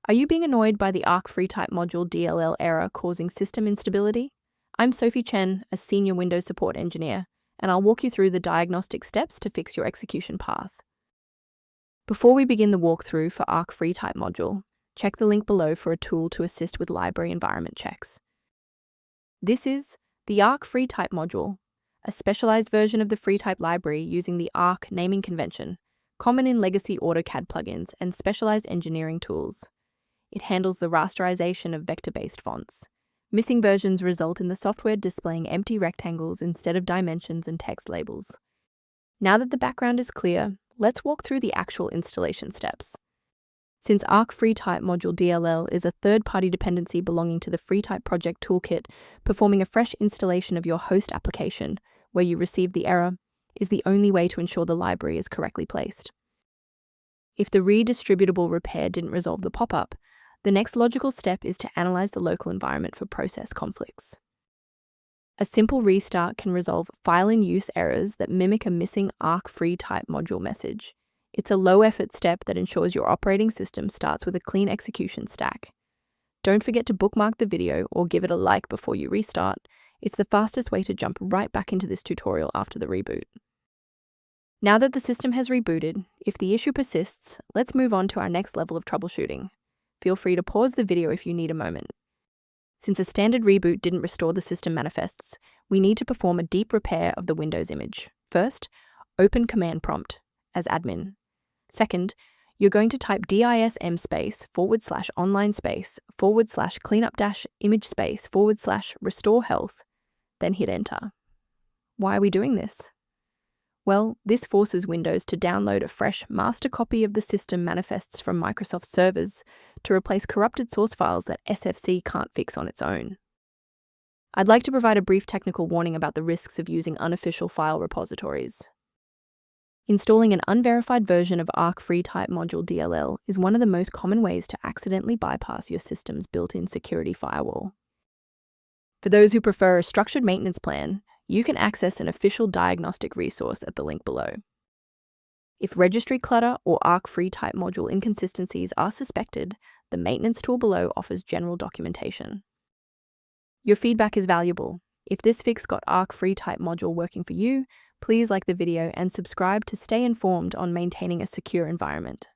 Are you being annoyed by the Arc-freetype module DLL error causing system instability? I'm Sophie Chen, a senior Windows support engineer, and I'll walk you through the diagnostic steps to fix your execution path. Before we begin the walkthrough for Arc-freetype module, check the link below for a tool to assist with library environment checks. This is the Arc-freetype module, a specialized version of the FreeType library using the Arc naming convention, common in legacy AutoCAD plugins and specialized engineering tools. It handles the rasterization of vector-based fonts. Missing versions result in the software displaying empty rectangles instead of dimensions and text labels. Now that the background is clear, let's walk through the actual installation steps. Since Arc-freetype module DLL is a third-party dependency belonging to the FreeType Project toolkit, performing a fresh installation of your host application, where you received the error, is the only way to ensure the library is correctly placed. If the redistributable repair didn't resolve the pop-up, the next logical step is to analyze the local environment for process conflicts. A simple restart can resolve file-in-use errors that mimic a missing Arc-freetype module message. It's a low-effort step that ensures your operating system starts with a clean execution stack. Don't forget to bookmark the video or give it a like before you restart. It's the fastest way to jump right back into this tutorial after the reboot. Now that the system has rebooted, if the issue persists, let's move on to our next level of troubleshooting. Feel free to pause the video if you need a moment. Since a standard reboot didn't restore the system manifests, we need to perform a deep repair of the Windows image. First, open Command Prompt as admin. Second, you're going to type dism space /online space /cleanup image space /restore health, then hit enter. Why are we doing this? Well, this forces Windows to download a fresh master copy of the system manifests from Microsoft servers to replace corrupted source files that SFC can't fix on its own. I'd like to provide a brief technical warning about the risks of using unofficial file repositories. Installing an unverified version of Arc-freetype module DLL is one of the most common ways to accidentally bypass your system's built-in security firewall. For those who prefer a structured maintenance plan, you can access an official diagnostic resource at the link below. If registry clutter or Arc-freetype module inconsistencies are suspected, the maintenance tool below offers general documentation. Your feedback is valuable. If this fix got Arc-freetype module working for you, please like the video and subscribe to stay informed on maintaining a secure environment.